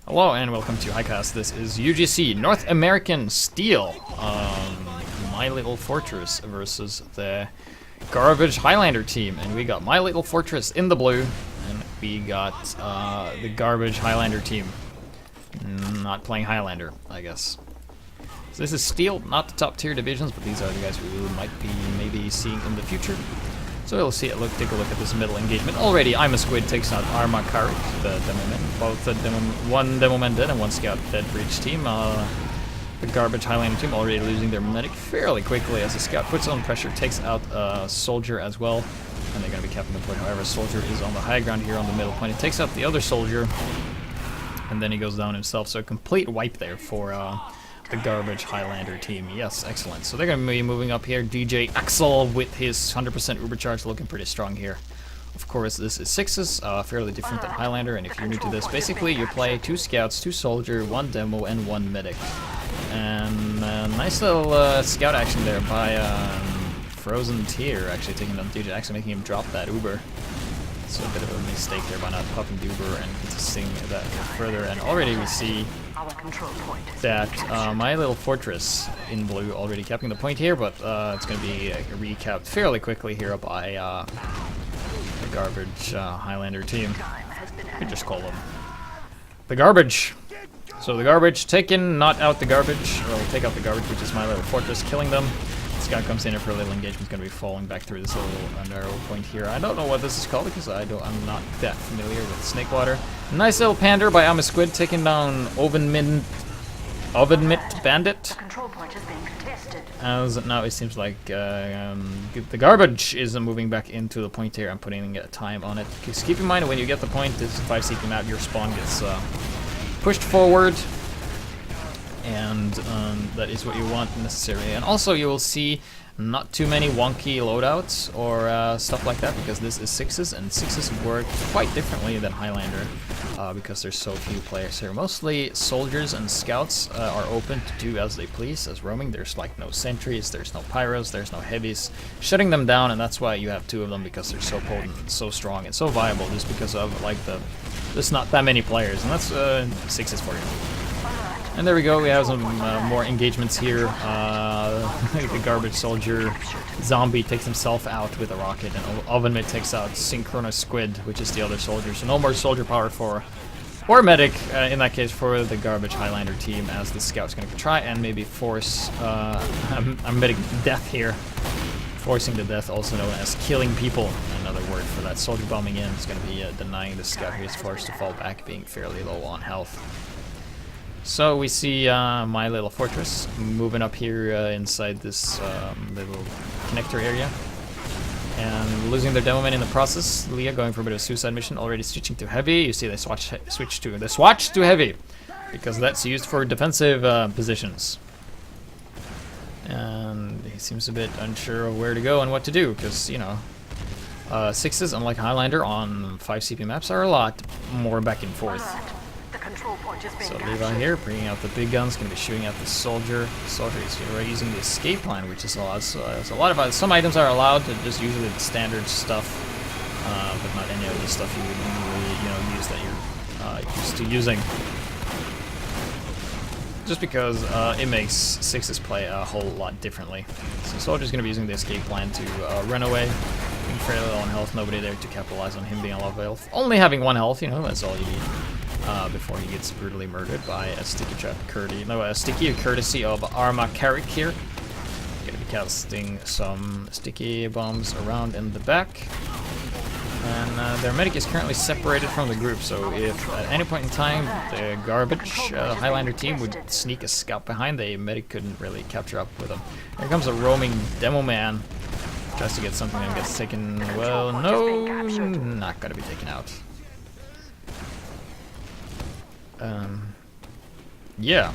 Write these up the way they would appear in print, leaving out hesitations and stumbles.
Hello and welcome to Highcast. This is UGC North American Steel. MyLittleFortress versus the garbage Highlander team, and we got MyLittleFortress in the blue, and we got the garbage Highlander team not playing Highlander, I guess. So this is Steel, not the top tier divisions, but these are the guys we might be maybe seeing in the future. So we'll see. Take a look at this middle engagement. Already, I'm a Squid takes out Arma Karik, the Demoman. Both one Demoman dead and one Scout dead for each team. The garbage Highlander team already losing their medic fairly quickly as the Scout puts on pressure, takes out a Soldier as well, and they're going to be capping the point. However, Soldier is on the high ground here on the middle point. He takes out the other Soldier, and then he goes down himself. So a complete wipe there for the garbage Highlander team. Yes, excellent. So they're going to be moving up here. DJ Axel with his 100% Uber charge looking pretty strong here. Of course, this is sixes, fairly different than Highlander, and if you're new to this, basically you play 2 Scouts, 2 Soldier, 1 Demo, and 1 Medic. And nice little Scout action there by Frozen Tear, actually taking down DJ Axel, making him drop that Uber. So a bit of a mistake there by not popping the Uber and contesting that further, and already we see that MyLittleFortress in blue already capping the point here, but it's going to be recapped fairly quickly here by the garbage Highlander team. We just call them the garbage. So the garbage taken, not out the garbage, or take out the garbage, which is MyLittleFortress, killing them. Scout comes in for a little engagement, going to be falling back through this little narrow point here. I don't know what this is called because I'm not that familiar with Snakewater. Nice little pander by I'm a Squid taking down Oven Mitt Bandit. As now it seems like the garbage is moving back into the point here. I'm putting time on it. Just keep in mind when you get the point, this 5 CP map, your spawn gets pushed forward. And that is what you want necessarily. And also you will see not too many wonky loadouts or stuff like that, because this is sixes, and sixes work quite differently than Highlander because there's so few players here. Mostly soldiers and scouts are open to do as they please as roaming. There's like no sentries, there's no pyros, there's no heavies, shutting them down, and that's why you have 2 of them, because they're so potent and so strong and so viable, just because of like there's not that many players, and that's sixes for you. And there we go, we have some more engagements here. The garbage Soldier zombie takes himself out with a rocket, and Oven Mitt takes out Synchronous Squid, which is the other soldier. So no more soldier power or medic, in that case, for the garbage Highlander team, as the Scout's going to try and maybe force a medic death here. Forcing the death, also known as killing people. Another word for that. Soldier bombing in is going to be denying the Scout, who is forced to fall back, being fairly low on health. So we see MyLittleFortress moving up here inside this little connector area, and losing their Demoman in the process. Leah going for a bit of a suicide mission, already switching to heavy. You see they swatch to heavy, because that's used for defensive positions. And he seems a bit unsure of where to go and what to do, because, you know, sixes, unlike Highlander, on 5 CP maps are a lot more back and forth. So Levi here, bringing out the big guns, going to be shooting at the Soldier. The Soldier is already using the escape line, which is allowed. So a lot of some items are allowed, to just usually the standard stuff, but not any of the stuff you would normally, use that you're used to using. Just because it makes sixes play a whole lot differently. So Soldier's going to be using the escape plan to run away, being fairly low on health, nobody there to capitalize on him being on low health. Only having 1 health, that's all you need. Before he gets brutally murdered by a sticky courtesy of Arma Karik here. Gonna be casting some sticky bombs around in the back. And their medic is currently separated from the group, so if at any point in time the garbage Highlander team would sneak a Scout behind, the medic couldn't really capture up with them. Here comes a roaming Demo Man. Tries to get something and gets taken. Well, no, not gonna be taken out. Yeah.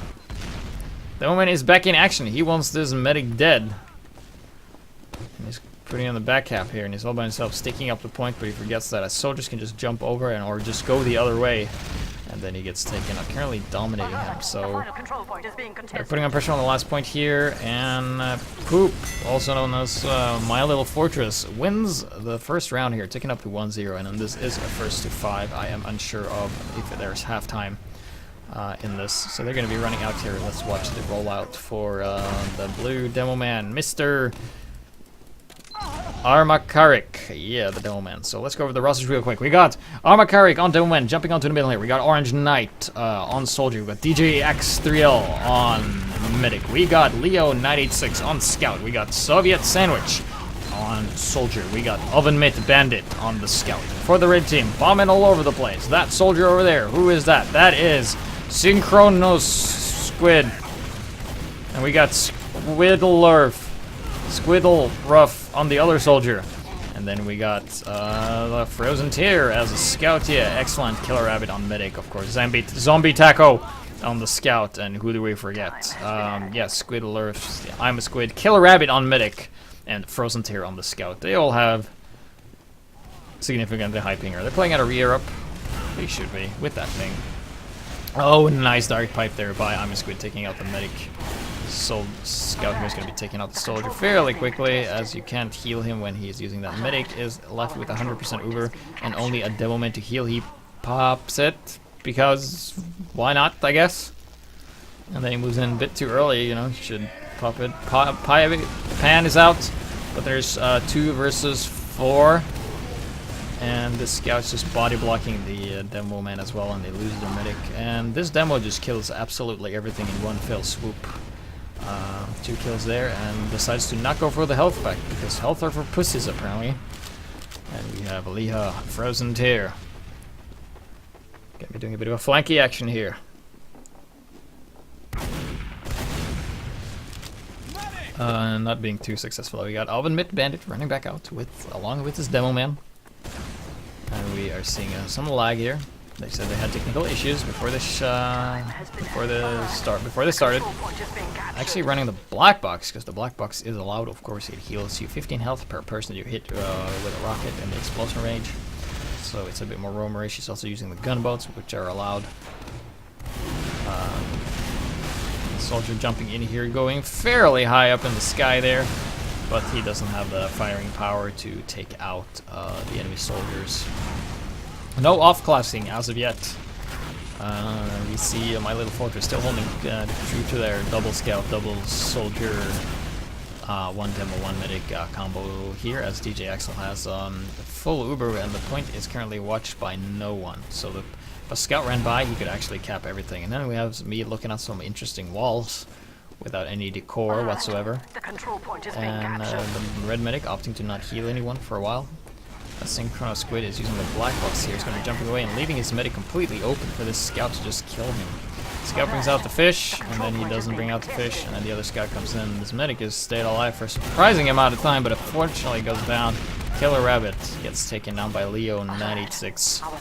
The moment is back in action. He wants this medic dead. And he's putting on the back cap here, and he's all by himself sticking up the point, but he forgets that as soldiers can just jump over or just go the other way. And then he gets taken up, currently dominating him. So they're putting on pressure on the last point here, and Poop, also known as MyLittleFortress, wins the first round here, taking up to 1-0, and then this is a first to 5. I am unsure of if there's halftime. in this. So they're going to be running out here. Let's watch the rollout for the blue demo man, Mr. Armakarik. Yeah, the demo man. So let's go over the rosters real quick. We got Armakarik on demo man, jumping onto the middle here. We got Orange Knight on soldier. We got DJ X3L on medic. We got Leo 986 on scout. We got Soviet Sandwich on soldier. We got Oven Mitt Bandit on the scout. For the red team, bombing all over the place. That soldier over there, who is that? That is Synchronos Squid. And we got Squiddle Rough on the other soldier. And then we got the Frozen Tear as a scout. Yeah, excellent. Killer Rabbit on medic, of course. Zombie Taco on the scout. And who do we forget? Yeah, Squiddle Earth. Yeah, I'm a Squid. Killer Rabbit on medic. And Frozen Tear on the scout. They all have significantly high pinger. They're playing at a rear up. They should be with that thing. Oh, nice dark pipe there by I'm a Squid taking out the medic. Scout here is going to be taking out the soldier fairly quickly, as you can't heal him when he is using that. Medic is left with 100% Uber and only a demo man to heal. He pops it because why not, I guess. And then he moves in a bit too early, you know, he should pop it. Pan is out, but there's 2 versus 4. And the scout's just body blocking the demo man as well, and they lose their medic. And this demo just kills absolutely everything in one fell swoop. 2 kills there, and decides to not go for the health pack, because health are for pussies apparently. And we have Aliha, Frozen Tear. Gonna be doing a bit of a flanky action here. Not being too successful. We got Oven Mitt Bandit running back out along with his demo man. And we are seeing some lag here. They said they had technical issues before they started. Actually running the black box, because the black box is allowed, of course. It heals you 15 health per person you hit with a rocket in the explosion range. So it's a bit more roamery. She's also using the gunboats, which are allowed. Soldier jumping in here, going fairly high up in the sky there. But he doesn't have the firing power to take out the enemy soldiers. No off-classing as of yet. We see MyLittleFortress still holding true to their double scout, double soldier, 1 demo, 1 medic combo here, as DJ Axel has full Uber, and the point is currently watched by no one. So if a scout ran by, he could actually cap everything. And then we have me looking at some interesting walls without any decor whatsoever. And the red medic opting to not heal anyone for a while. A Synchrono Squid is using the black box here. He's going to be jumping away and leaving his medic completely open for this scout to just kill him. Scout brings out the fish, and then he doesn't bring out the fish, and then the other scout comes in. This medic has stayed alive for a surprising amount of time, but unfortunately goes down. Killer Rabbit gets taken down by Leo 986. So we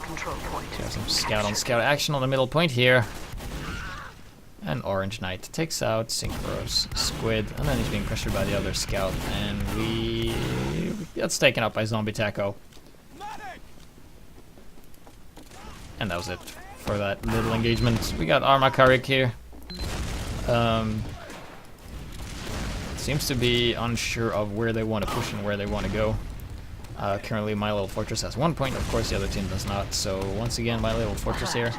have some scout on scout action on the middle point here. And Orange Knight takes out Synchro's Squid, and then he's being pressured by the other scout, and he gets taken out by Zombie Taco. And that was it for that little engagement. We got Armakarik here. Seems to be unsure of where they want to push and where they want to go. Currently MyLittleFortress has 1 point, of course the other team does not. So once again MyLittleFortress here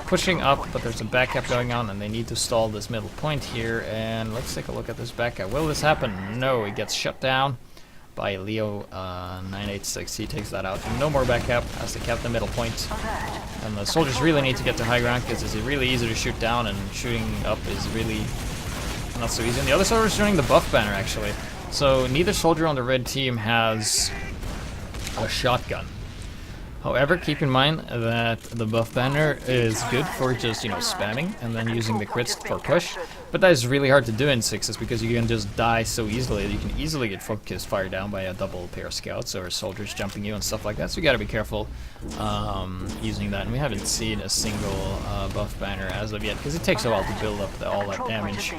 pushing up, but there's a backup going on and they need to stall this middle point here. And let's take a look at this backup. Will this happen? No, it gets shut down by Leo 986. He takes that out. No more backup, has to cap the middle point. And the soldiers really need to get to high ground, because it's really easy to shoot down, and shooting up is really not so easy. And the other soldier is running the buff banner actually. So neither soldier on the red team has a shotgun. However, keep in mind that the buff banner is good for just, you know, spamming and then using the crits for push. But that is really hard to do in 6s, because you can just die so easily. You can easily get focus fired down by a double pair of scouts or soldiers jumping you and stuff like that. So you gotta be careful using that. And we haven't seen a single buff banner as of yet, because it takes a while to build up all that damage.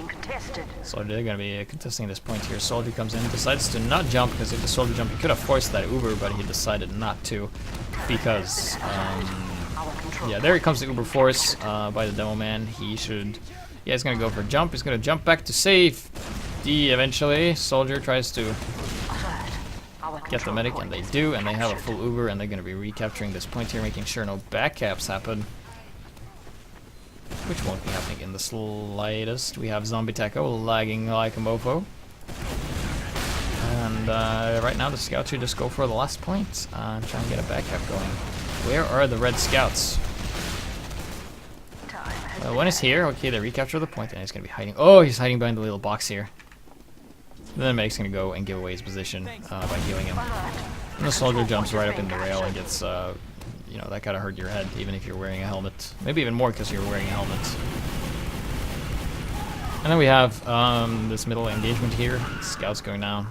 So they're gonna be contesting this point here. Soldier comes in, decides to not jump, because if the soldier jumped, he could have forced that Uber, but he decided not to. Because, yeah, there comes the Uber Force by the demo man. He should, yeah, he's gonna go for a jump. He's gonna jump back to save D eventually. Soldier tries to get the medic, and they do, and they have a full Uber, and they're gonna be recapturing this point here, making sure no backcaps happen. which won't be happening in the slightest. We have Zombie Taco lagging like a mofo. And right now the scouts should just go for the last point. Try and get a back-cap going. Where are the red scouts? One is here. Okay, they recapture the point, and he's going to be hiding. Oh, he's hiding behind the little box here. Then Meg's going to go and give away his position by healing him. And the soldier jumps right up in the rail and gets, you know, that gotta hurt your head, even if you're wearing a helmet. Maybe even more because you're wearing a helmet. And then we have this middle engagement here. Scouts going down.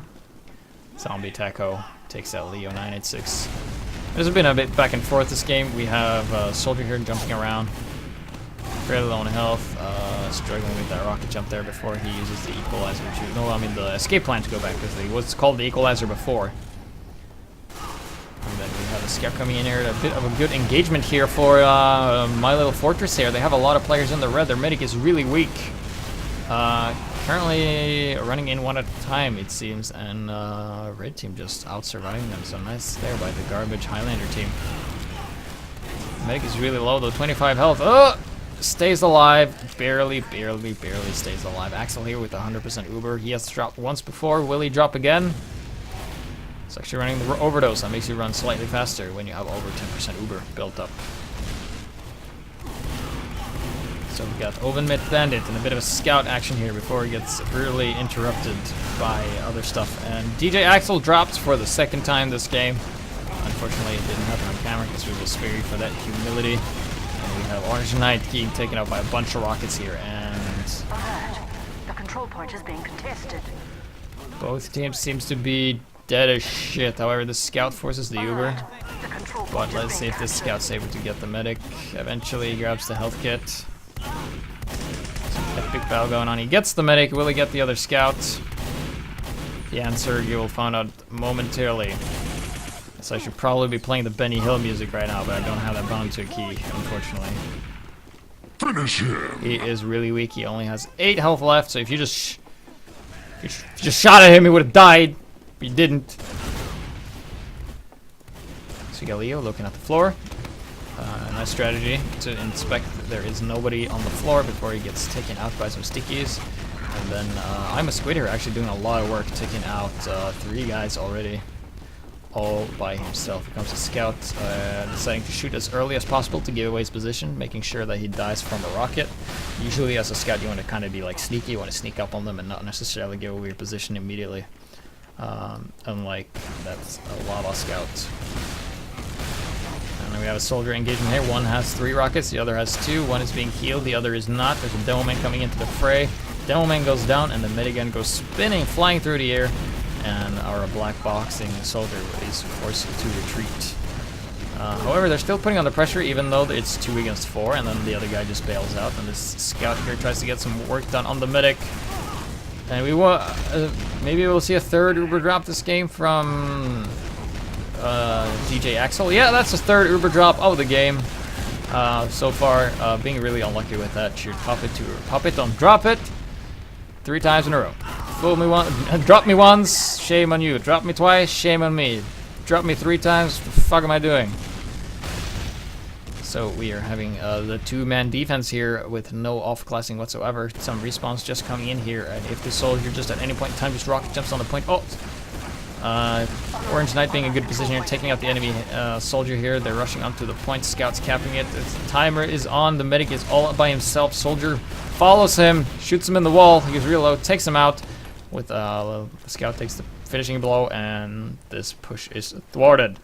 Zombie Taco takes out Leo 986. There's been a bit back and forth this game. We have a soldier here jumping around. Fairly low on health, struggling with that rocket jump there before he uses the equalizer to... No, I mean the escape plan to go back, because it was called the equalizer before. And then we have a scout coming in here. A bit of a good engagement here for MyLittleFortress here. They have a lot of players in the red. Their medic is really weak. Currently running in one at a time, it seems, and red team just out-surviving them. So nice there by the garbage Highlander team. Medic is really low though, 25 health. Oh! Stays alive, barely stays alive. Axel here with 100% Uber. He has dropped once before. Will he drop again? It's actually running the overdose. That makes you run slightly faster when you have over 10% Uber built up. So we got Oven Mid Bandit and a bit of a scout action here before he gets brutally interrupted by other stuff. And DJ Axel dropped for the second time this game. Unfortunately, it didn't happen on camera because we were just spared for that humility. And we have Orange Knight being taken out by a bunch of rockets here, and the control point is being contested. Both teams seems to be dead as shit. However, the scout forces the Uber. But let's see if this scout's able to get the medic. Eventually, he grabs the health kit. Some epic battle going on. He gets the medic. Will he get the other scout? The answer you will find out momentarily. So I should probably be playing the Benny Hill music right now, but I don't have that bound to a key, unfortunately. Finish him. He is really weak. He only has 8 health left, so if you just shot at him, he would have died. But he didn't. So you got Leo looking at the floor. Nice strategy to inspect that there is nobody on the floor before he gets taken out by some stickies. And then I'm a squid here, actually doing a lot of work, taking out 3 guys already. All by himself. Here comes a scout, deciding to shoot as early as possible to give away his position, making sure that he dies from a rocket. Usually as a scout you want to kind of be like sneaky, you want to sneak up on them and not necessarily give away your position immediately. Unlike that's a lava scout. And then we have a soldier engaging here. One has 3 rockets, the other has 2. One is being healed, the other is not. There's a demo man coming into the fray. Demo man goes down and the minigun goes spinning, flying through the air. And our black boxing soldier is forced to retreat. However, they're still putting on the pressure, even though it's 2 against 4, and then the other guy just bails out. And this scout here tries to get some work done on the medic. And we will maybe we'll see a 3rd Uber drop this game from DJ Axel. Yeah, that's the 3rd Uber drop of the game so far. Being really unlucky with that. Should pop it, don't drop it. 3 times in a row. Fool me once, drop me once, shame on you. Drop me twice, shame on me. Drop me 3 times, what the fuck am I doing? So we are having the 2-man defense here with no off-classing whatsoever. Some respawns just coming in here, and if the soldier just at any point in time just rocket jumps on the point. Oh! Orange Knight being in a good position here, taking out the enemy soldier here. They're rushing onto the point, scouts capping it. The timer is on, the medic is all by himself. Soldier follows him, shoots him in the wall. He's real low, takes him out. With the scout takes the finishing blow, and this push is thwarted.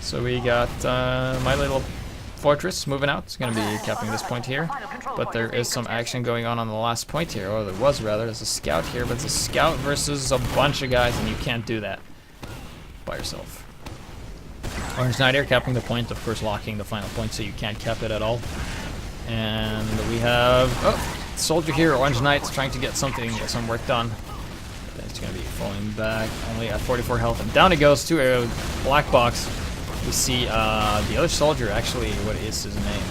So we got MyLittleFortress moving out. It's going to be capping this point here. But there is some action going on the last point here. Or there was, rather. There's a scout here, but it's a scout versus a bunch of guys, and you can't do that by yourself. Orange Knight here capping the point, of course locking the final point, so you can't cap it at all. And we have... Oh! Soldier here, Orange Knight's trying to get some work done. It's going to be falling back, only at 44 health, and down it goes to a black box. We see the other soldier, actually, what is his name?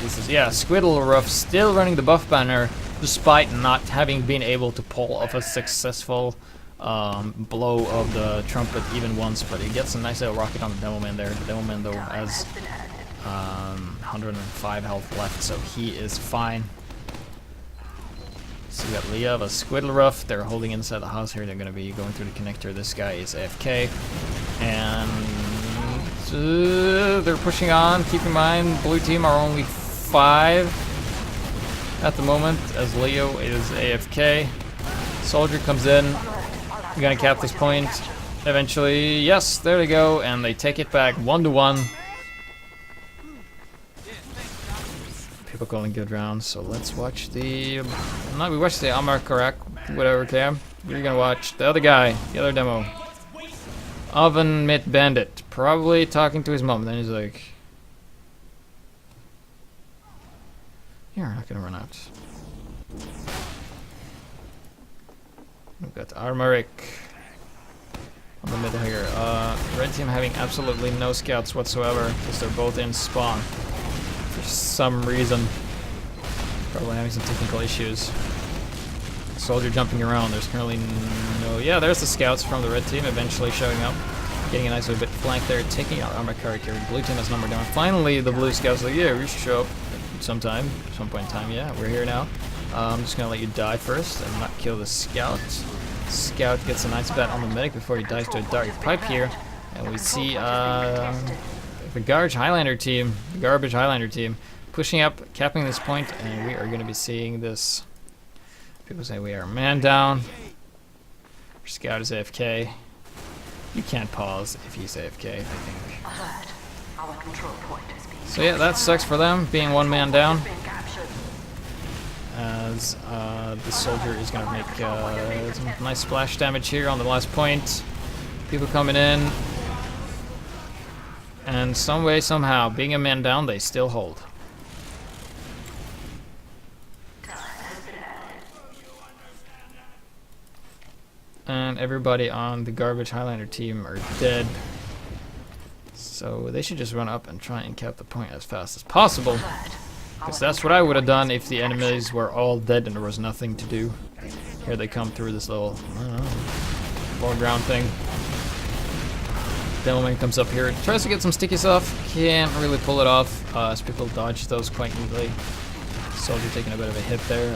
This is, yeah, Squiddleroof, still running the buff banner, despite not having been able to pull off a successful blow of the trumpet even once, but he gets a nice little rocket on the demo man there. The demo man, though, has 100% 105 health left, so he is fine. So we got Leah, a Squiddleruff. They're holding inside the house here. They're going to be going through the connector. This guy is AFK. And they're pushing on. Keep in mind, blue team are only 5 at the moment, as Leo is AFK. Soldier comes in. We're going to cap this point. Eventually, yes, there they go. And they take it back 1-1. People calling good rounds, so let's watch the... we watched the Amar Karak, whatever cam. We're gonna watch the other guy, the other demo. Oven Mitt Bandit, probably talking to his mom. Then he's like, "You're not gonna run out." We've got Armoric on the middle here. Red team having absolutely no scouts whatsoever, because they're both in spawn. For some reason, probably having some technical issues. Soldier jumping around. There's currently no. Yeah, there's the scouts from the red team eventually showing up, getting a nice little bit flank there, taking out armor character. Blue team has number down. Finally, the blue scouts like, yeah, we should show up some point in time. Yeah, we're here now. I'm just gonna let you die first and not kill the scout. Scout gets a nice bat on the medic before he dies to a dark pipe here, and we see the garbage Highlander team, pushing up, capping this point, and we are going to be seeing this. People say we are man down. Our scout is AFK. You can't pause if he's AFK, I think. So yeah, that sucks for them, being one man down. As the soldier is going to make some nice splash damage here on the last point. People coming in. And some way, somehow, being a man down, they still hold. And everybody on the garbage Highlander team are dead. So they should just run up and try and cap the point as fast as possible. Because that's what I would have done if the enemies were all dead and there was nothing to do. Here they come through this little, I don't know, foreground thing. Demoman comes up here, tries to get some stickies off, can't really pull it off, as people dodge those quite neatly. Soldier taking a bit of a hit there.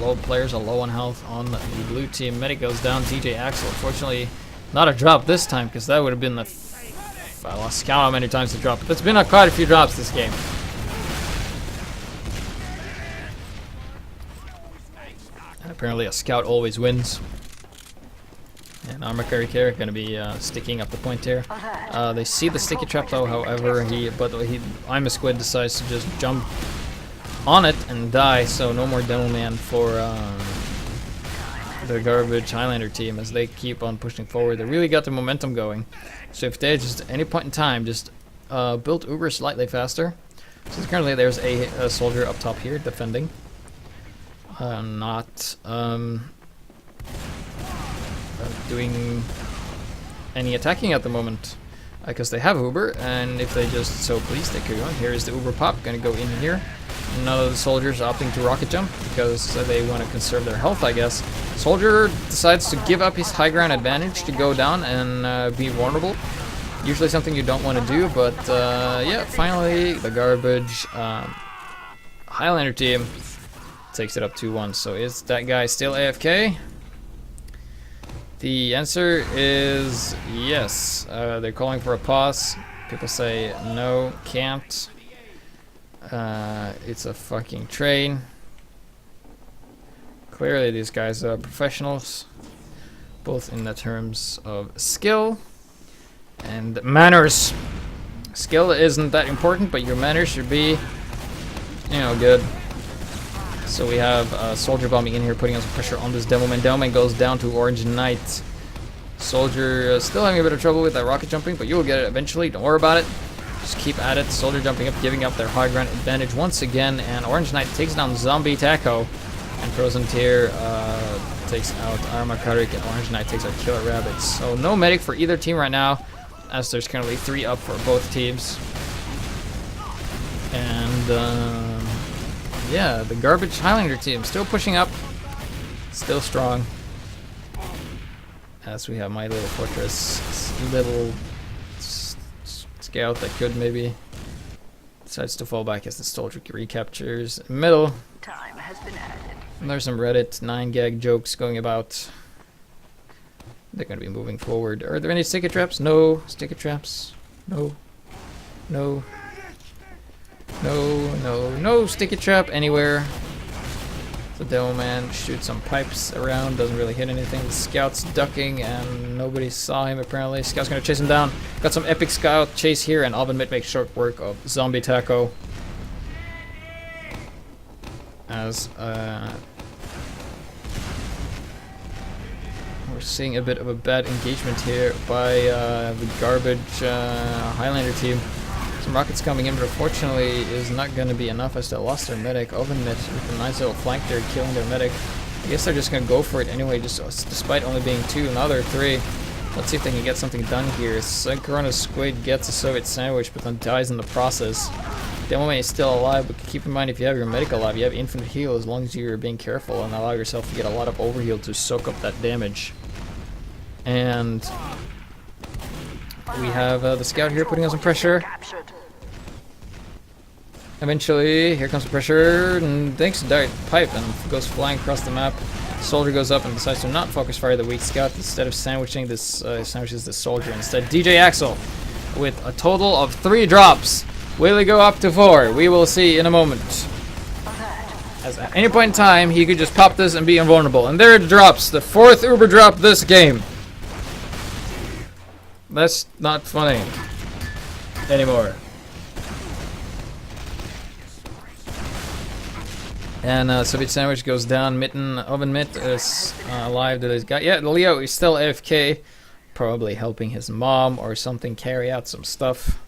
Low players are low on health on the blue team. Medic goes down, DJ Axel. Unfortunately, not a drop this time, because that would have been the... I lost count how many times to drop, but there's been quite a few drops this game. And apparently a scout always wins. And armor carrier going to be sticking up the point here. They see the sticky trap though, however, I'm a Squid decides to just jump on it and die, so no more demo man for the garbage Highlander team as they keep on pushing forward. They really got the momentum going. So if they just at any point in time just built Uber slightly faster. So currently there's a soldier up top here defending. Not doing any attacking at the moment because they have Uber, and if they just so please they could go. Here is the Uber pop, gonna go in here. None of the soldiers opting to rocket jump because they want to conserve their health, I guess. Soldier decides to give up his high ground advantage to go down and be vulnerable. Usually something you don't want to do, but yeah, finally the garbage Highlander team takes it up 2-1. So is that guy still AFK? The answer is yes. They're calling for a pause. People say no, can't. It's a fucking train. Clearly these guys are professionals, both in the terms of skill and manners. Skill isn't that important, but your manners should be, you know, good. So we have Soldier bombing in here, putting on some pressure on this Demoman. Demoman goes down to Orange Knight. Soldier still having a bit of trouble with that rocket jumping, but you will get it eventually. Don't worry about it. Just keep at it. Soldier jumping up, giving up their high ground advantage once again, and Orange Knight takes down Zombie Taco, and Frozen Tear takes out Armakarik, and Orange Knight takes out Killer Rabbits. So no medic for either team right now, as there's currently 3 up for both teams. And yeah, the garbage Highlander team still pushing up, still strong. As we have MyLittleFortress, little scout that could maybe Decides to fall back as the soldier recaptures middle. Time has been added. And there's some Reddit 9gag jokes going about. They're going to be moving forward. Are there any sticky traps? No. Sticky traps? No. No. No, no, no sticky trap anywhere. The demo man shoots some pipes around, doesn't really hit anything. The scout's ducking and nobody saw him apparently. Scout's gonna chase him down. Got some epic scout chase here, and Oven Mitt makes short work of Zombie Taco. As we're seeing a bit of a bad engagement here by the garbage Highlander team. Some rockets coming in, but unfortunately is not going to be enough as they lost their medic. Oven Mitt with a nice little flank there, killing their medic. I guess they're just going to go for it anyway, just despite only being 2. Now they're 3. Let's see if they can get something done here. Corona Squid gets a Soviet sandwich, but then dies in the process. Demo Man is still alive, but keep in mind if you have your medic alive, you have infinite heal as long as you're being careful and allow yourself to get a lot of overheal to soak up that damage. And we have the scout here putting on some pressure. Eventually, here comes the pressure, and thanks to Direct Pipe, and goes flying across the map. Soldier goes up and decides to not focus fire the weak scout. Instead of sandwiching this, sandwiches the soldier. Instead, DJ Axel with a total of 3 drops. Will he go up to 4? We will see in a moment. As at any point in time, he could just pop this and be invulnerable. And there it drops, the 4th Uber drop this game. That's not funny anymore. And Soviet Sandwich goes down. Oven Mitt is alive to this guy. Yeah, Leo is still AFK. Probably helping his mom or something carry out some stuff.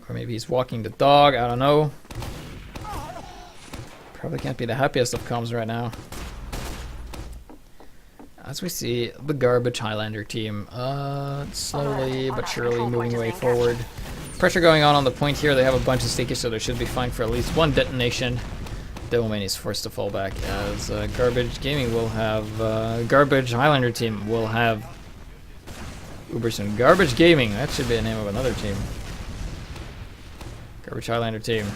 Or maybe he's walking the dog, I don't know. Probably can't be the happiest of comms right now. As we see the garbage Highlander team slowly but surely moving way forward. Pressure going on the point here. They have a bunch of stakes, so they should be fine for at least 1 detonation. Devilman is forced to fall back as Garbage Gaming will have Garbage Highlander team will have Uberson. Garbage Gaming, that should be the name of another team. Garbage Highlander team.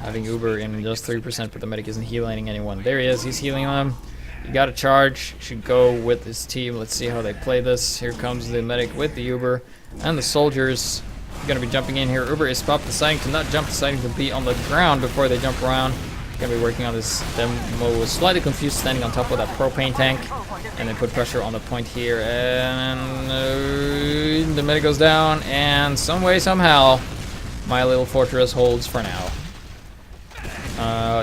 Having Uber in just 3%, but the medic isn't healing anyone. There he is, he's healing them. You got a charge, should go with his team. Let's see how they play this. Here comes the medic with the Uber and the soldiers. Gonna be jumping in here. Uber is deciding to not jump, deciding to be on the ground before they jump around. Gonna be working on this. Demo was slightly confused standing on top of that propane tank. And then put pressure on the point here. And the medic goes down. And some way, somehow, MyLittleFortress holds for now.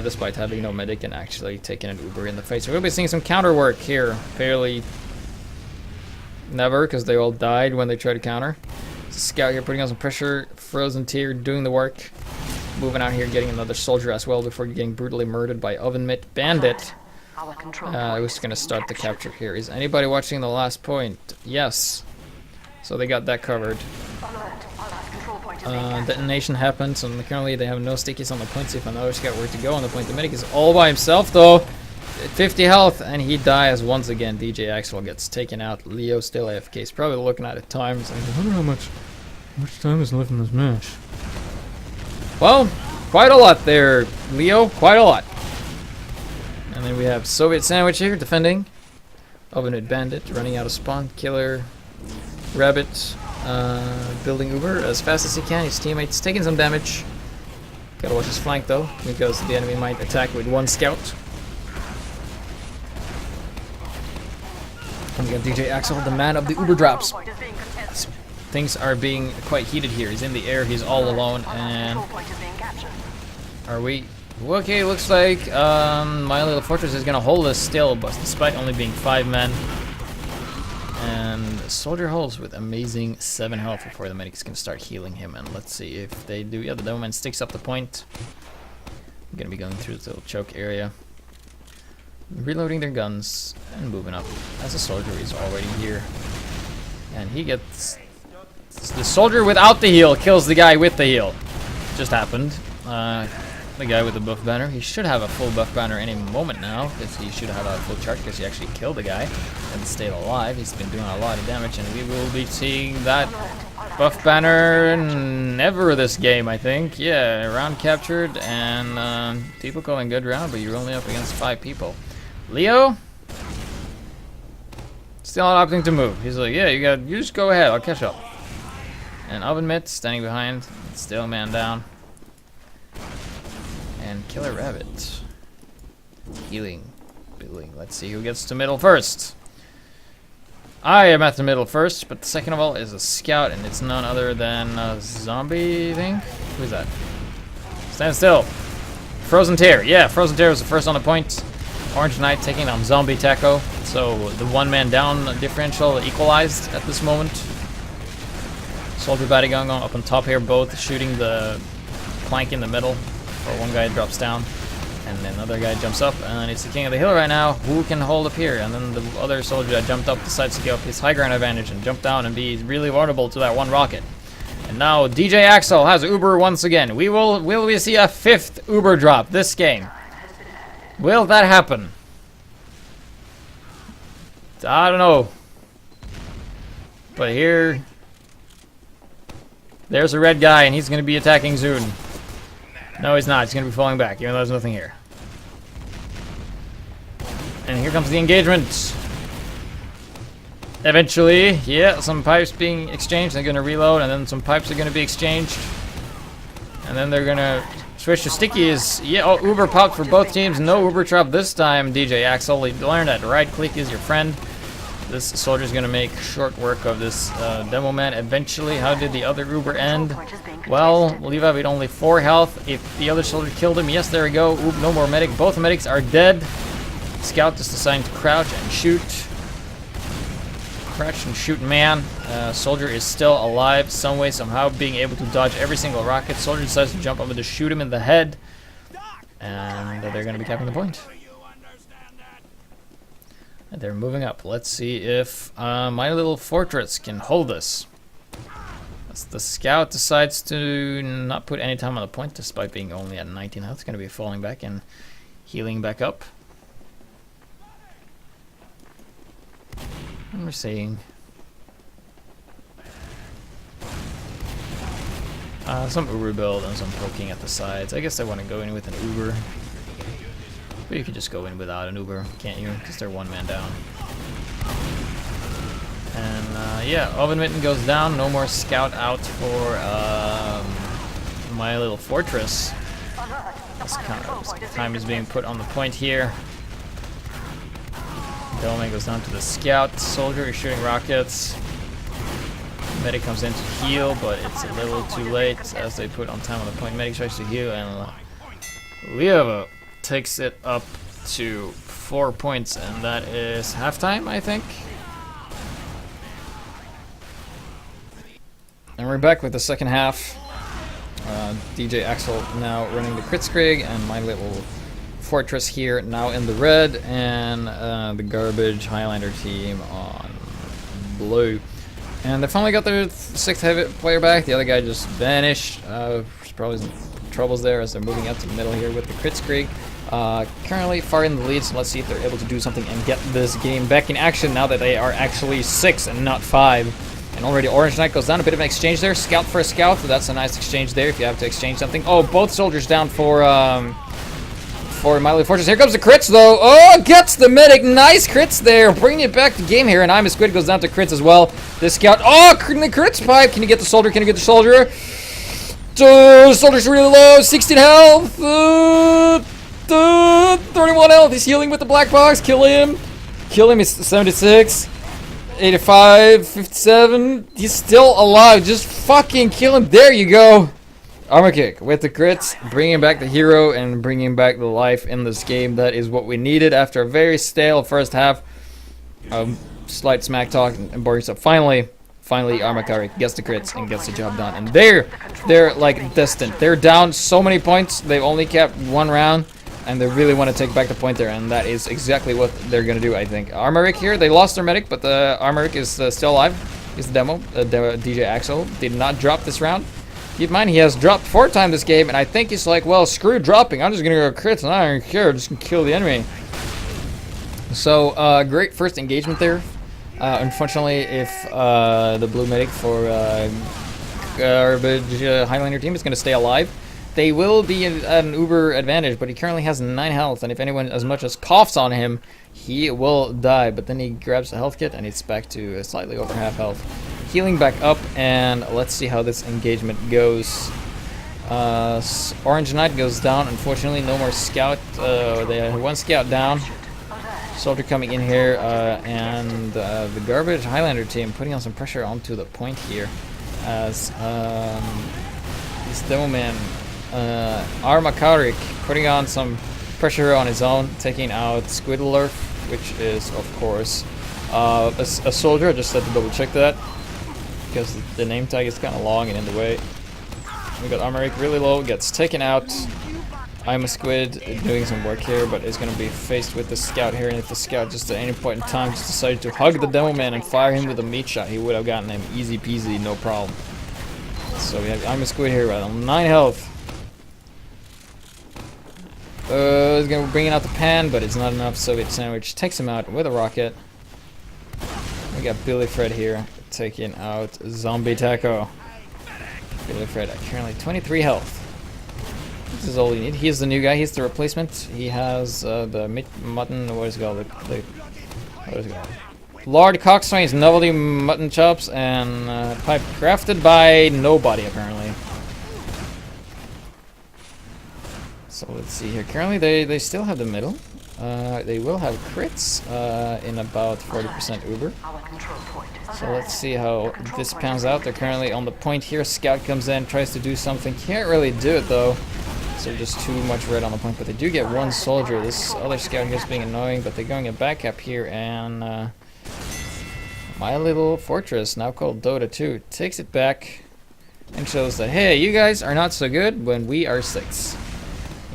Despite having no medic and actually taking an Uber in the face. We're gonna be seeing some counter work here. Fairly never, because they all died when they tried to counter. Scout here putting on some pressure. Frozen Tear doing the work. Moving out here, getting another soldier as well before getting brutally murdered by Oven Mitt. Bandit. I was going to start the capture here. Is anybody watching the last point? Yes. So they got that covered. Detonation happens, and currently they have no stickies on the point. See if another scout were to go on the point. The medic is all by himself though. 50 health, and he dies once again. DJ Axel gets taken out. Leo still AFK. He's probably looking at it times. I wonder how much time is left in this match. Well, quite a lot there, Leo. Quite a lot. And then we have Soviet Sandwich here defending. Oven Mitt Bandit running out of spawn. Killer Rabbit building Uber as fast as he can. His teammates taking some damage. Gotta watch his flank though, because the enemy might attack with 1 scout. And we got DJ Axel, the man of the Uber drops. Things are being quite heated here. He's in the air, he's all alone, and are we? Okay, looks like MyLittleFortress is gonna hold us still, but despite only being 5 men. And Soldier holds with amazing 7 health before the medics can start healing him. And let's see if they do. Yeah, the Dome Man sticks up the point. I'm gonna be going through this little choke area. Reloading their guns and moving up as the soldier is already here. And he gets the soldier without the heal kills the guy with the heal. Just happened. the guy with the buff banner. He should have a full buff banner any moment now, because he should have a full charge, because he actually killed the guy and stayed alive. He's been doing a lot of damage, and we will be seeing that buff banner never this game, I think. Yeah, round captured, and people calling good round, but you're only up against 5 people. Leo? Still not opting to move. He's like, yeah, you just go ahead, I'll catch up. And Oven Mitt standing behind, still man down. And Killer Rabbit. Healing. Building. Let's see who gets to middle first. I am at the middle first, but the second of all is a scout, and it's none other than a zombie thing. Who is that? Stand still. Frozen Tear. Yeah, Frozen Tear was the first on the point. Orange Knight taking on Zombie Taco. So the one-man down differential equalized at this moment. Soldier Battygung up on top here, both shooting the plank in the middle. Or one guy drops down, and then another guy jumps up, and it's the king of the hill right now. Who can hold up here? And then the other soldier that jumped up decides to give up his high ground advantage and jump down and be really vulnerable to that one rocket. And now DJ Axel has Uber once again. Will we see a 5th Uber drop this game? Will that happen? I don't know. But here, there's a red guy, and he's going to be attacking soon. No, he's not. He's going to be falling back, even though there's nothing here. And here comes the engagement. Eventually, yeah, some pipes being exchanged. They're going to reload, and then some pipes are going to be exchanged. And then they're going to switch to stickies. Yeah, oh, Uber popped for both teams. No Uber trap this time, DJ Axel. He learned that right-click is your friend. This soldier's going to make short work of this demo man eventually. How did the other Uber end? Well, Levi with only 4 health. If the other soldier killed him, yes, there we go. Oop, no more medic. Both medics are dead. Scout just deciding to crouch and shoot. Crouch and shoot man. Soldier is still alive some way, somehow, being able to dodge every single rocket. Soldier decides to jump up and to shoot him in the head. And they're going to be capping the point. And they're moving up. Let's see if MyLittleFortress can hold this. As the scout decides to not put any time on the point, despite being only at 19 health. It's going to be falling back and healing back up. And we're seeing some Uber build and some poking at the sides. I guess I want to go in with an Uber. But you could just go in without an Uber, can't you? Because they're one man down. And yeah, Oven Mitten goes down. No more scout out for MyLittleFortress. Time is being put on the point here. Delman goes down to the scout. Soldier is shooting rockets. Medic comes in to heal, but it's a little too late as they put on time on the point. Medic tries to heal, and Leo takes it up to 4 points, and that is halftime, I think. And we're back with the second half. DJ Axel now running the Kritzkrieg, and MyLittleFortress here now in the red, and the garbage Highlander team on blue. And they finally got their 6th heavy player back. The other guy just vanished. There's probably some troubles there as they're moving out to the middle here with the Kritzkrieg. Currently far in the lead, so let's see if they're able to do something and get this game back in action now that they are actually 6 and not 5. And already Orange Knight goes down. A bit of an exchange there. Scout for a scout. So that's a nice exchange there if you have to exchange something. Oh, both soldiers down for MyLittleFortress. Here comes the crits, though. Oh, gets the medic. Nice crits there. Bringing it back to game here. And I'm a Squid goes down to crits as well. This scout. Oh, the crits pipe. Can you get the soldier? Can you get the soldier? Soldier's really low. 16 health. 31 health. He's healing with the black box. Kill him. Kill him. He's 76. 85, 57, he's still alive. Just fucking kill him. There you go. Armor kick with the crits, bringing back the hero and bringing back the life in this game. That is what we needed after a very stale first half. Slight smack talk and boring stuff. Finally, Armor Carrick gets the crits and gets the job done. And they're like destined. They're down so many points. They've only kept 1 round. And they really want to take back the point there, and that is exactly what they're going to do, I think. Armoric here, they lost their medic, but the Armoric is still alive. He's the demo. DJ Axel did not drop this round. Keep in mind, he has dropped 4 times this game, and I think he's like, well, screw dropping. I'm just gonna go crits, and I don't care. I'm just gonna kill the enemy. So, great first engagement there. Unfortunately, if the blue medic for Garbage Highlander team is gonna stay alive, they will be at an uber advantage, but he currently has 9 health, and if anyone as much as coughs on him, he will die. But then he grabs the health kit, and it's back to slightly over half health. Healing back up, and let's see how this engagement goes. Orange Knight goes down. Unfortunately, no more scout. They have 1 scout down. Soldier coming in here, and the Garbage Highlander team putting on some pressure onto the point here. As this Demoman, Armakarik, putting on some pressure on his own, taking out Squidlurf, which is, of course, a soldier. I just had to double check that, because the name tag is kind of long and in the way. We got Armoric really low, gets taken out. I'm a Squid doing some work here, but is going to be faced with the scout here, and if the scout just at any point in time just decided to hug the demo man and fire him with a meat shot, he would have gotten him easy peasy, no problem. So we have I'm a Squid here right on 9 health. He's going to bring out the pan, but it's not enough. Soviet Sandwich takes him out with a rocket. We got Billy Fred here taking out Zombie Taco. Billy Fred at currently 23 health. This is all you need. He's the new guy. He's the replacement. He has the mutton. What is it called? What is it called? Lord Coxswain's novelty mutton chops and pipe crafted by nobody apparently. So let's see here. Currently, they still have the middle. They will have crits in about 40% Uber. So let's see how this pans out. They're currently on the point here. Scout comes in, tries to do something. Can't really do it though. So just too much red on the point. But they do get 1 soldier. This other scout here is being annoying. But they're going a backup here. And MyLittleFortress, now called Dota 2, takes it back and shows that, hey, you guys are not so good when we are 6.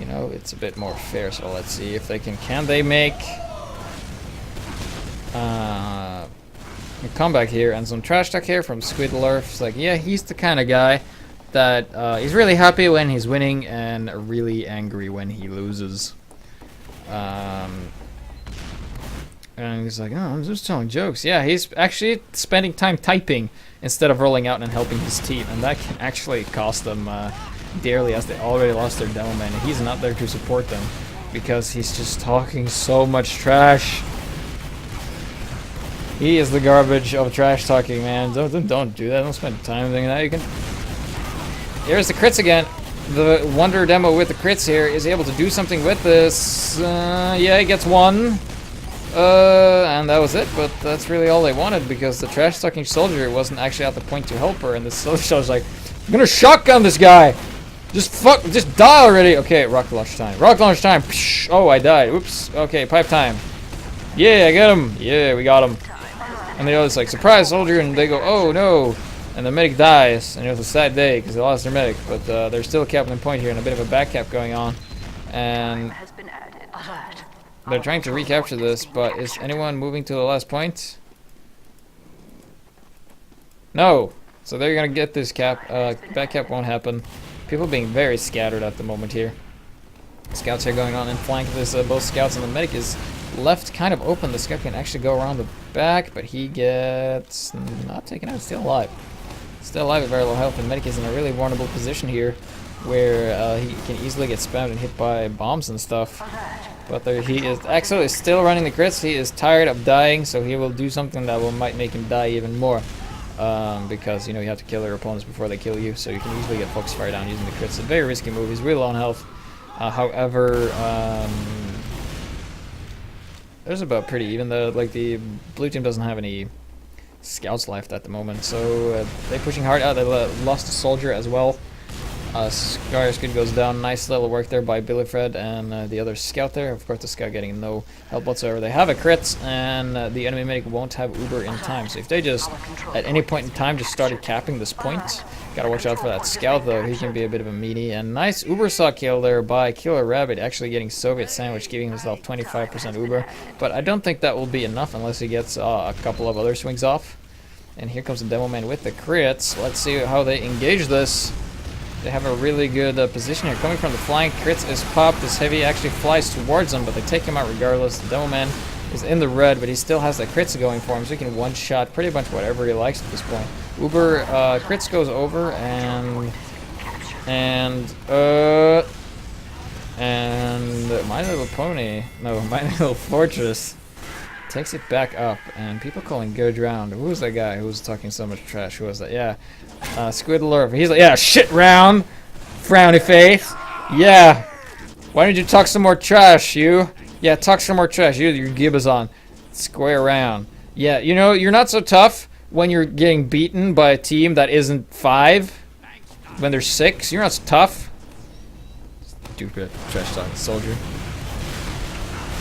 You know, it's a bit more fair. So let's see if they can they make a comeback here. And some trash talk here from Squidlurf. It's like, yeah, he's the kind of guy that he's really happy when he's winning and really angry when he loses. And he's like, oh, I'm just telling jokes. Yeah, he's actually spending time typing instead of rolling out and helping his team. And that can actually cost them dearly, as they already lost their demo man. And he's not there to support them because he's just talking so much trash. He is the garbage of trash talking, man. Don't do that. Don't spend time doing that. You can. Here's the crits again. The Wonder demo with the crits here is able to do something with this. Yeah, he gets 1. And that was it, but that's really all they wanted because the trash talking soldier wasn't actually at the point to help her, and the soldier was like, I'm gonna shotgun this guy! Just die already! Okay, rocket launch time. Rocket launch time! Psh, oh, I died. Oops. Okay, pipe time. Yeah, I got him! Yeah, we got him. And they always like, surprise soldier, and they go, oh no! And the medic dies, and it was a sad day because they lost their medic, but they're still capping the point here and a bit of a back cap going on. And they're trying to recapture this, but is anyone moving to the last point? No! So they're gonna get this cap. Back cap won't happen. People being very scattered at the moment here. Scouts here going on in flank. There's both scouts and the medic is left kind of open. The scout can actually go around the back, but he gets not taken out. Still alive. Still alive at very low health. The medic is in a really vulnerable position here where he can easily get spammed and hit by bombs and stuff. But he is actually still running the crits. He is tired of dying, so he will do something that might make him die even more. Because, you know, you have to kill your opponents before they kill you, so you can easily get focus fire down using the crits. It's a very risky move. He's really low on health. However, there's about pretty even though, like, the blue team doesn't have any scouts left at the moment, so they're pushing hard out. They lost a soldier as well. Scarskin goes down. Nice little work there by Billy Fred and the other scout there. Of course, the scout getting no help whatsoever. They have a crit, and the enemy medic won't have Uber in time. So if they just, at any point in time, just started capping this point, gotta watch out for that scout though. He can be a bit of a meaty. And nice Uber saw kill there by Killer Rabbit, actually getting Soviet Sandwich, giving himself 25% Uber. But I don't think that will be enough unless he gets a couple of other swings off. And here comes the Demo Man with the crits. Let's see how they engage this. They have a really good position here. Coming from the flank, crits is popped. This heavy actually flies towards them, but they take him out regardless. The Demo Man is in the red, but he still has the crits going for him, so he can one-shot pretty much whatever he likes at this point. Uber crits goes over, and My Little Pony, no, My Little Fortress takes it back up, and people calling good round. Who was that guy who was talking so much trash? Who was that? Yeah, Squidler. He's like, yeah, shit round, frowny face. Yeah, why don't you talk some more trash, you? Yeah, talk some more trash. Your Gibbazon. Square round. Yeah, you know, you're not so tough when you're getting beaten by a team that isn't 5. When they're 6, you're not so tough. Stupid trash talking soldier.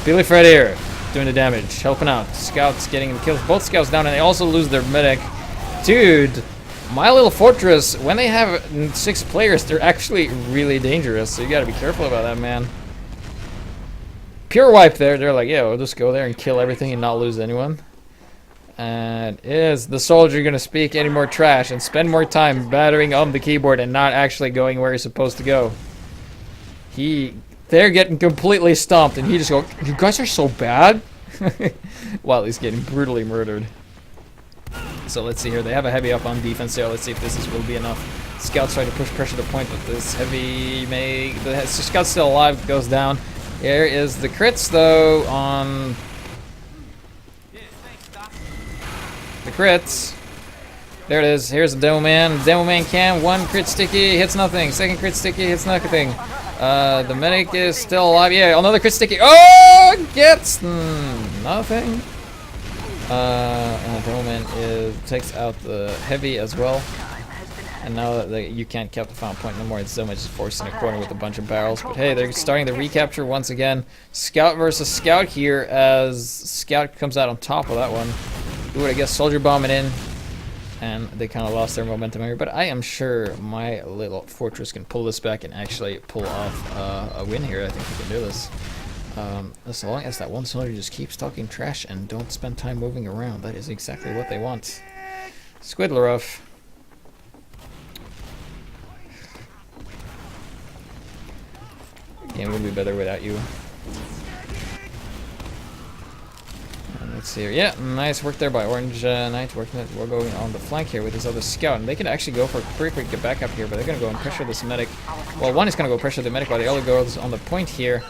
Billy Fred here, doing the damage, helping out. Scouts getting the kills. Both scouts down, and they also lose their medic. Dude, My Little Fortress, when they have 6 players, they're actually really dangerous. So you gotta be careful about that, man. Pure wipe there. They're like, yeah, we'll just go there and kill everything and not lose anyone. And is the soldier gonna speak any more trash and spend more time battering on the keyboard and not actually going where he's supposed to go? They're getting completely stomped, and he just goes, "You guys are so bad," while he's getting brutally murdered. So let's see here. They have a heavy up on defense there. Let's see if this will be enough. Scouts try to push pressure to the point, but this heavy the scout's still alive, goes down. Here is the crits though on the crits. There it is. Here's the Demo Man. Demo Man cam. 1 crit sticky, hits nothing. 2nd crit sticky, hits nothing. The medic is still alive. Yeah, another crit sticky. Oh, gets nothing. And the Demo Man takes out the heavy as well. And now that you can't cap the final point no more, it's so much forced in a corner with a bunch of barrels. But hey, they're starting the recapture once again. Scout versus Scout here, as Scout comes out on top of that one. Ooh, I guess Soldier bombing in. And they kind of lost their momentum here, but I am sure My Little Fortress can pull this back and actually pull off a win here. I think we can do this. As long as that one soldier just keeps talking trash and don't spend time moving around, that is exactly what they want. Squidleruff. Game would be better without you. Let's see here. Yeah, nice work there by Orange Knight. We're going on the flank here with this other scout, and they can actually go for a pretty quick get back up here, but they're going to go and pressure this medic. Well, one is going to go pressure the medic while the other goes on the point here.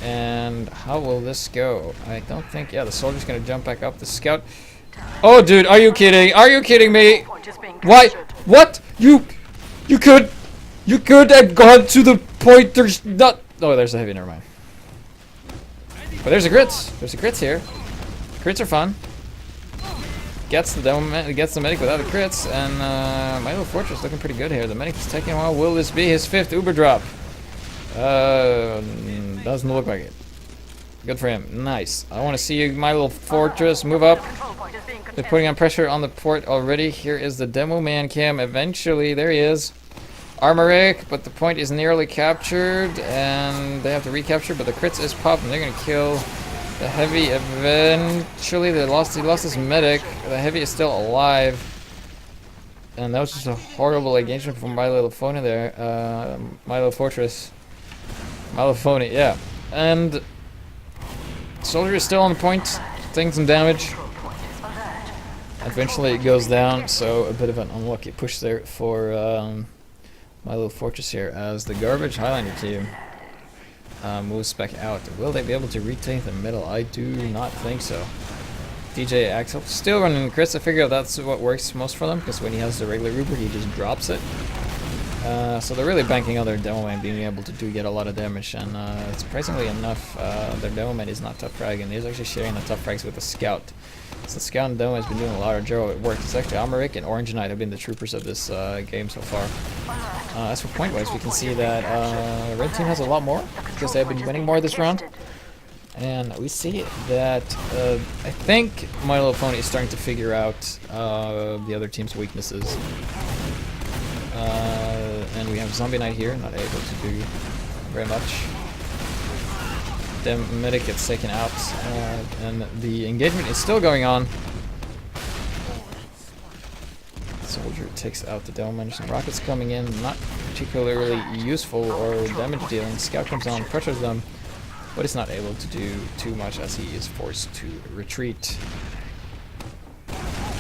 And how will this go? I don't think... Yeah, the soldier's going to jump back up. The scout... Oh, dude, are you kidding? Are you kidding me? Why? What? You could have gone to the point. There's not... Oh, there's a heavy. Never mind. But there's a grits. There's a grits here. Crits are fun. Gets the medic without the crits, and My Little Fortress looking pretty good here. The medic is taking a while. Will this be his 5th Uber drop? Doesn't look like it. Good for him. Nice. I want to see you, My Little Fortress, move up. They're putting on pressure on the port already. Here is the Demo Man cam. Eventually, there he is. Armoric, but the point is nearly captured, and they have to recapture, but the crits is popped, and they're going to kill the heavy eventually. He lost his medic. The heavy is still alive. And that was just a horrible engagement from My Little Phony there. My Little Fortress. My Little Phony, yeah. And soldier is still on the point, taking some damage. Eventually it goes down, so a bit of an unlucky push there for My Little Fortress here, as the garbage Highlander team moves back out. Will they be able to retain the middle? I do not think so. DJ Axel still running the crits. I figure that's what works most for them, because when he has the regular Uber, he just drops it. So they're really banking on their Demo Man being able to get a lot of damage, and surprisingly enough, their Demo Man is not tough fragging. He's actually sharing the tough frags with the Scout. So the Scout and Demo has been doing a lot of Jero at work. It's actually Almeric and Orange Knight have been the troopers of this game so far. As for point-wise, we can see that Red Team has a lot more, because they have been winning more this round. And we see that I think My Little Pony is starting to figure out the other team's weaknesses. And we have Zombie Knight here, not able to do very much. The medic gets taken out, and the engagement is still going on. Soldier takes out the Delman. Some rockets coming in, not particularly useful or damage dealing. Scout comes on, pressures them, but it's not able to do too much as he is forced to retreat.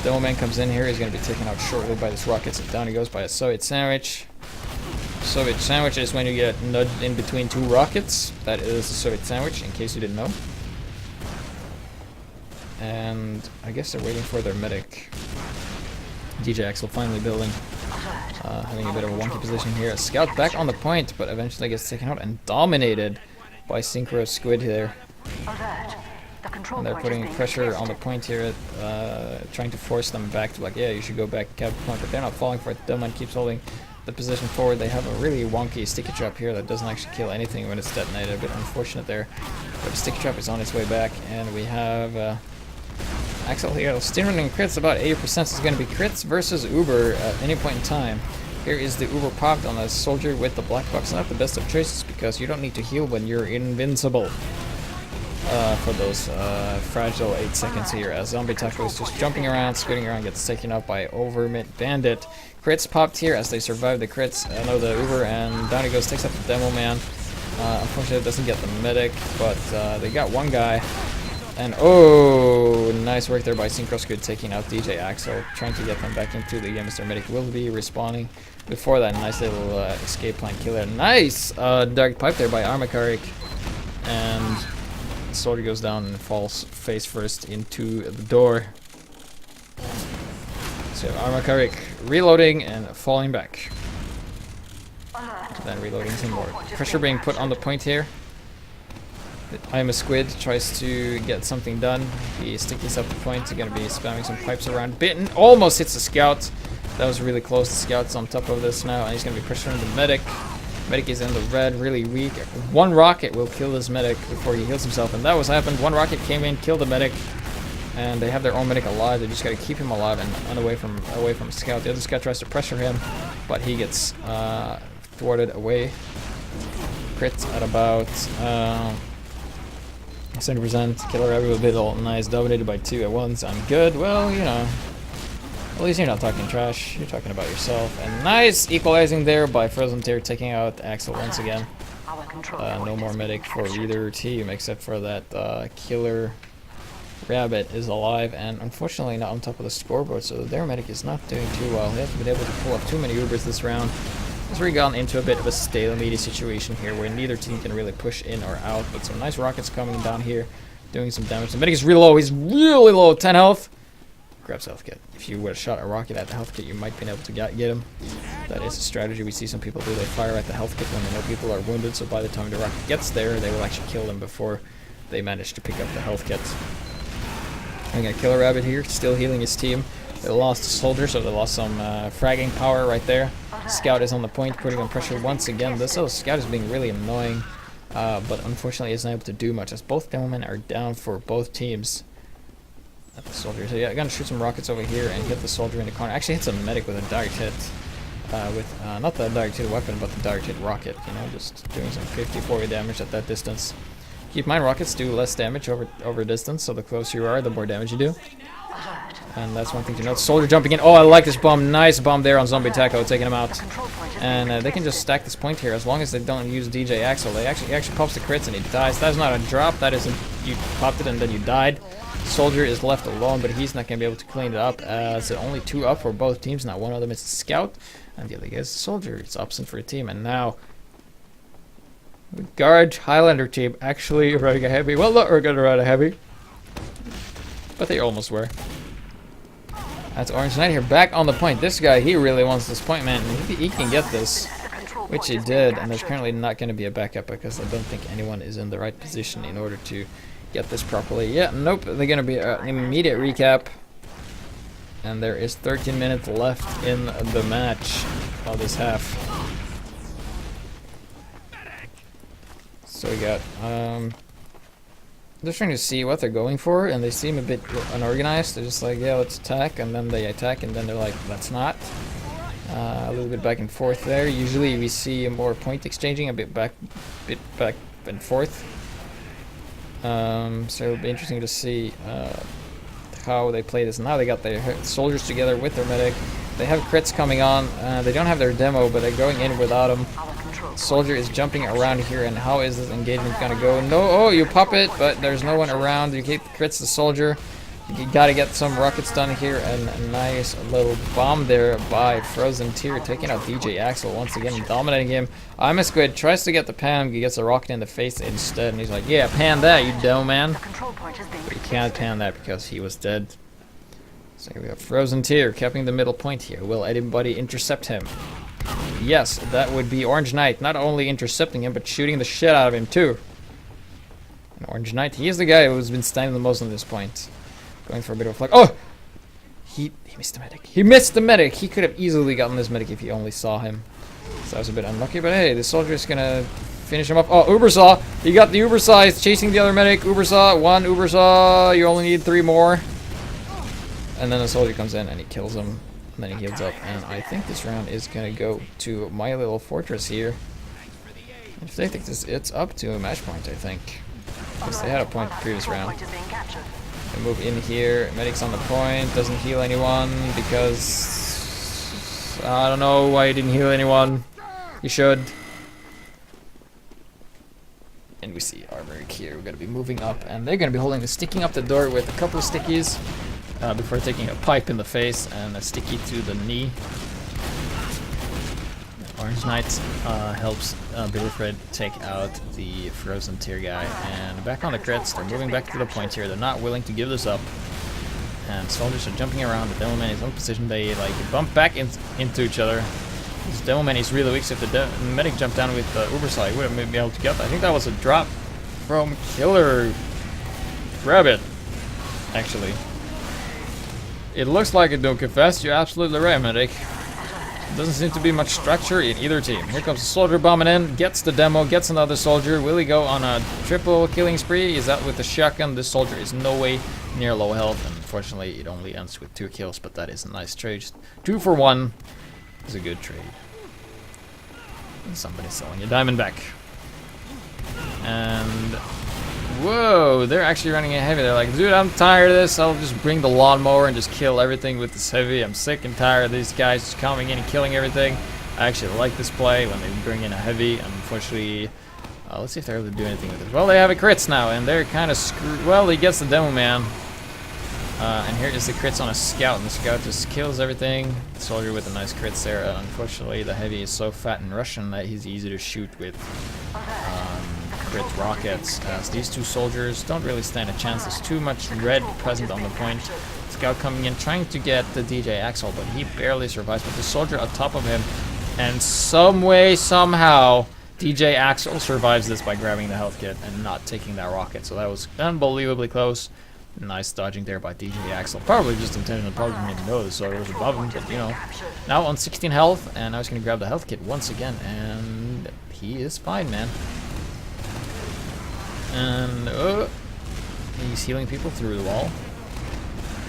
Delman comes in here, he's going to be taken out shortly by this rockets, and down he goes by a Soviet sandwich. Soviet sandwich is when you get nudged in between two rockets. That is a Soviet sandwich, in case you didn't know. And I guess they're waiting for their medic. DJ Axel finally building. Having a bit of a wonky position here. A scout back on the point, but eventually gets taken out and dominated by Synchro Squid here. And they're putting pressure on the point here, trying to force them back to like, yeah, you should go back and cap the point, but they're not falling for it. Delman keeps holding the position forward. They have a really wonky sticky trap here that doesn't actually kill anything when it's detonated. A bit unfortunate there. But the sticky trap is on its way back, and we have Axel here. Steering crits about 80%, is going to be crits versus Uber at any point in time. Here is the Uber popped on the Soldier with the black box. Not the best of choices because you don't need to heal when you're invincible. For those fragile 8 seconds here, as Zombie Taco is just jumping around, scooting around, gets taken out by Overmit Bandit. Crits popped here as they survive the crits. The Uber, and down he goes, takes out the Demo Man. Unfortunately, it doesn't get the medic, but they got one guy. And oh, nice work there by Synchro Squid, taking out DJ Axel, trying to get them back into the game as their medic will be respawning. Before that, nice little escape plan killer. Nice dark pipe there by Armakarik, and Soldier goes down and falls face first into the door. So Armakarik reloading and falling back. Then reloading some more. Pressure being put on the point here. I'm a Squid tries to get something done. He stickies up the point. He's going to be spamming some pipes around. Bitten. Almost hits the scout. That was really close. The scout's on top of this now, and he's going to be pressuring the medic. Medic is in the red, really weak. One rocket will kill this medic before he heals himself, and that was happened. One rocket came in, killed the medic, and they have their own medic alive. They just got to keep him alive and away from the scout. The other scout tries to pressure him, but he gets thwarted away. Crit at about 70%. Killer Rabbit with a bit all nice, dominated by 2 at once. I'm good. Well, you know, at least you're not talking trash. You're talking about yourself. And nice equalizing there by Frozen Tear, taking out Axel once again. No more medic for either team except for that Killer Rabbit is alive and unfortunately not on top of the scoreboard, so their medic is not doing too well. They haven't been able to pull up too many Ubers this round. As we've gotten into a bit of a stalemate situation here where neither team can really push in or out, but some nice rockets coming down here, doing some damage. The medic is real low. He's really low, 10 health. Grabs health kit. If you would have shot a rocket at the health kit, you might have been able to get him. That is a strategy we see some people do. They fire at the health kit when they know people are wounded, so by the time the rocket gets there, they will actually kill them before they manage to pick up the health kit. I'm gonna kill a rabbit here, still healing his team. They lost a soldier, so they lost some fragging power right there. Scout is on the point, putting on pressure once again. This little scout is being really annoying, but unfortunately isn't able to do much as both gentlemen are down for both teams. At the soldier, so yeah, I'm gonna shoot some rockets over here and hit the soldier in the corner. Actually hits a medic with a direct hit, with not the direct hit weapon, but the direct hit rocket. You know, just doing some 50-40 damage at that distance. Keep in mind, rockets do less damage over distance, so the closer you are, the more damage you do. And that's one thing to note. Soldier jumping in. Oh, I like this bomb. Nice bomb there on Zombie Taco, taking him out. And they can just stack this point here as long as they don't use DJ Axel. He actually pops the crits and he dies. That's not a drop. That isn't. You popped it and then you died. Soldier is left alone, but he's not going to be able to clean it up as only 2 up for both teams. Now one of them is the scout, and the other guy is the soldier. It's absent for a team, and now the guard Highlander team actually running a heavy. Well, not going to run a heavy, but they almost were. That's Orange Knight here, back on the point. This guy, he really wants this point, man. He can get this, which he did, and there's currently not going to be a backup because I don't think anyone is in the right position in order to get this properly. Yeah, nope, they're going to be an immediate recap. And there is 13 minutes left in the match of this half. So we got, they're trying to see what they're going for, and they seem a bit unorganized. They're just like, yeah, let's attack, and then they attack, and then they're like, let's not. A little bit back and forth there. Usually we see more point exchanging, a bit back and forth. So it'll be interesting to see how they play this. Now they got their soldiers together with their medic. They have crits coming on. They don't have their demo, but they're going in without them. Our control Soldier is jumping around here, and how is this engagement gonna go? No, oh, you pop it, but there's no one around. You get crits the soldier. You gotta get some rockets done here, and a nice little bomb there by Frozen Tear, taking out DJ Axel once again, dominating him. I'm a Squid tries to get the pan, he gets a rocket in the face instead, and he's like, yeah, pan that, you dumb man. The control point is being But you can't pan that because he was dead. So here we have Frozen Tear capping the middle point here. Will anybody intercept him? Yes, that would be Orange Knight, not only intercepting him, but shooting the shit out of him too. And Orange Knight, he is the guy who's been standing the most on this point. Going for a bit of a flag. Oh! He missed the medic. He missed the medic! He could have easily gotten this medic if he only saw him. So that was a bit unlucky, but hey, the soldier is gonna finish him up. Oh, Ubersaw! He got the Ubersaw, he's chasing the other medic. Ubersaw, one Ubersaw, you only need 3 more. And then the soldier comes in and he kills him. And then he heals up. And I think this round is gonna go to MyLittleFortress here. If they think this, it's up to a match point, I think. Because they had a point the previous round. point is being captured. I move in here, medic's on the point, doesn't heal anyone because I don't know why he didn't heal anyone. He should. And we see Armoric here. We're gonna be moving up, and they're gonna be sticking up the door with a couple of stickies before taking a pipe in the face and a sticky to the knee. Orange Knight helps Billy Fred take out the Frozen Tear guy. And back on the crits, they're moving back to the point here. They're not willing to give this up. And soldiers are jumping around. The Demoman is on position. They like bump back into each other. This Demoman is really weak, so if the medic jumped down with the Ubersaw, he would have been able to get that. I think that was a drop from Killer Rabbit, actually. It looks like it, don't confess. You're absolutely right, medic. Doesn't seem to be much structure in either team. Here comes the soldier bombing in, gets the demo, gets another soldier. Will he go on a triple killing spree? Is that with the shotgun? This soldier is no way near low health, and unfortunately it only ends with 2 kills, but that is a nice trade. 2 for 1 is a good trade. And somebody's selling a diamond back. And whoa, they're actually running a heavy. They're like, dude, I'm tired of this. I'll just bring the lawnmower and just kill everything with this heavy. I'm sick and tired of these guys just coming in and killing everything. I actually like this play when they bring in a heavy. Unfortunately, let's see if they're able to do anything with it. Well, they have a crits now, and they're kind of screwed. Well, he gets the demo man. And here is the crits on a scout, and the scout just kills everything. The soldier with a nice crits there. Unfortunately, the heavy is so fat and Russian that he's easy to shoot with crit rockets, as these 2 soldiers don't really stand a chance. There's too much red present on the point. Scout coming in, trying to get the DJ Axel, but he barely survives. But the soldier on top of him, and some way, somehow, DJ Axel survives this by grabbing the health kit and not taking that rocket. So that was unbelievably close. Nice dodging there by DJ Axel. Probably just intentional, probably didn't even know the soldier was above him, but you know. Now on 16 health, and now he's going to grab the health kit once again, and he is fine, man. And he's healing people through the wall.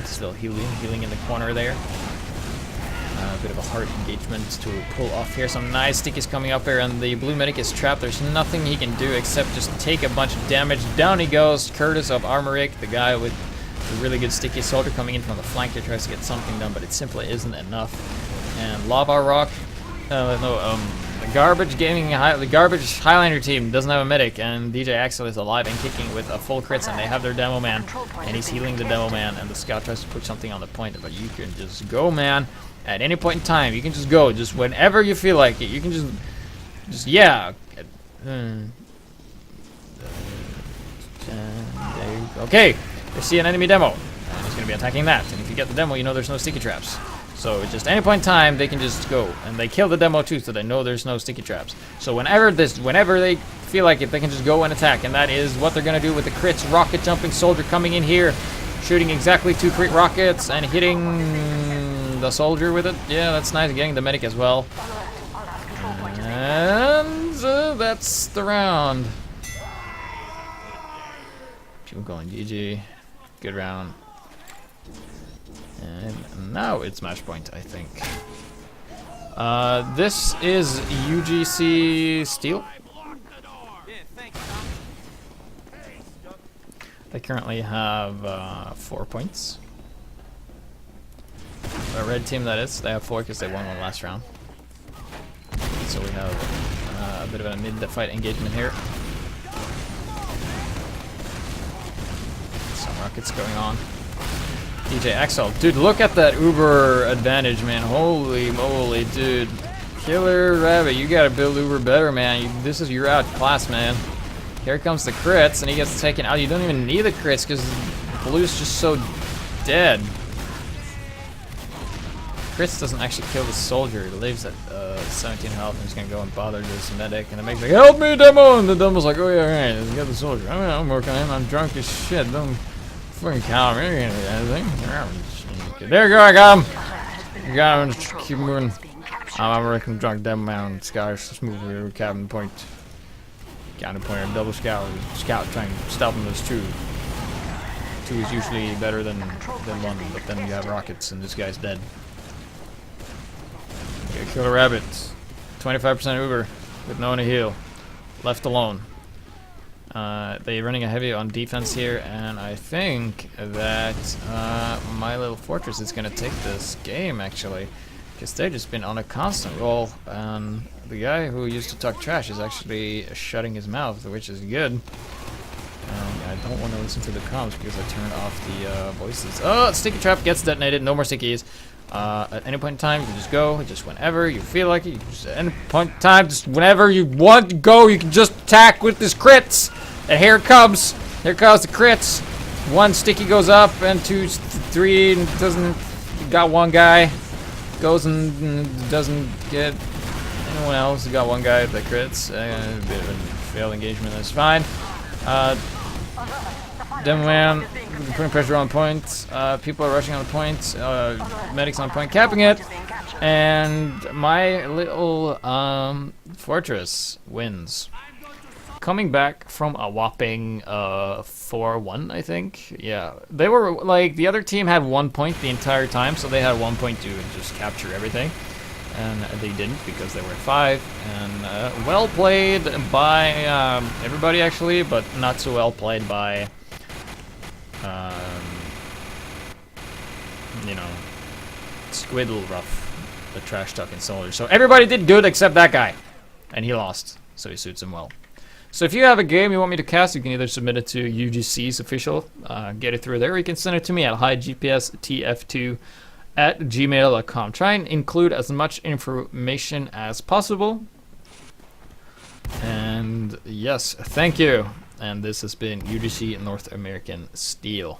Still healing in the corner there. A bit of a hard engagement to pull off here. Some nice stickies coming up here, and the blue medic is trapped. There's nothing he can do except just take a bunch of damage. Down he goes, Curtis of Armoric, the guy with the really good sticky soldier coming in from the flank here, tries to get something done, but it simply isn't enough. And Lava Rock, the garbage Highlander team doesn't have a medic, and DJ Axel is alive and kicking with a full crits, and they have their demo man, and he's healing the demo man, and the scout tries to put something on the point, but you can just go, man. At any point in time, you can just go, just whenever you feel like it. You can just yeah. Okay, you see an enemy demo, and he's gonna be attacking that. And if you get the demo, you know there's no sticky traps. So just any point in time, they can just go, and they kill the demo too, so they know there's no sticky traps. So whenever they feel like it, they can just go and attack, and that is what they're gonna do with the crits. Rocket jumping soldier coming in here, shooting exactly 2 crit rockets and hitting the soldier with it. Yeah, that's nice. Getting the medic as well. And that's the round. People going GG. Good round. And now it's match point, I think. This is UGC Steel. They currently have 4 points. a red team that is. They have 4 because they won one last round. So we have a bit of a mid-fight engagement here. Some rockets going on. DJ Axel, dude, look at that Uber advantage, man. Holy moly, dude. Killer Rabbit, you gotta build Uber better, man. This is your outclass, man. Here comes the crits, and he gets taken out. You don't even need the crits because Blue's just so dead. Crits doesn't actually kill the soldier. He lives at 17 health, and he's gonna go and bother this medic, and the medic's like, "Help me, Demo!" And the Demo's like, "Oh yeah, alright, let's get the soldier. I'm working on him. I'm drunk as shit. Don't fucking count me or anything." There you go, I got him. You got him. Just keep moving. I'm a freaking drunk Demo man. Scars, just move over, cabin point. Counter pointer, double scout, trying to stop him. There's 2. 2 is usually better than 1, but then you have rockets, and this guy's dead. Okay, Killer Rabbit, 25% Uber with no one to heal, left alone. They're running a heavy on defense here, and I think that MyLittleFortress is gonna take this game actually. Because they've just been on a constant roll, and the guy who used to talk trash is actually shutting his mouth, which is good. I don't want to listen to the comms because I turned off the voices. Oh, sticky trap gets detonated. No more stickies. At any point in time, you can just go. Just whenever you feel like it. You just, at any point in time, just whenever you want to go, you can just attack with this crits. And here it comes. Here comes the crits. 1 sticky goes up, and 2, 3 doesn't. Got 1 guy. Goes and doesn't get anyone else. We got 1 guy that crits. A bit of a failed engagement, that's fine. Demo man putting pressure on point. People are rushing on point. Medics on point, capping it. And my little fortress wins. Coming back from a whopping 4-1, I think. Yeah, they were like, the other team had 1 point the entire time, so they had 1 point to just capture everything, and they didn't because they were 5. And well played by everybody actually, but not so well played by you know, Squiddle Rough, the trash talking soldier. So everybody did good except that guy, and he lost, so he suits him well. So if you have a game you want me to cast, you can either submit it to UGC's official, get it through there, or you can send it to me at hightgpstf2@gmail.com. Try and include as much information as possible. And yes, thank you. And this has been UGC North American Steel.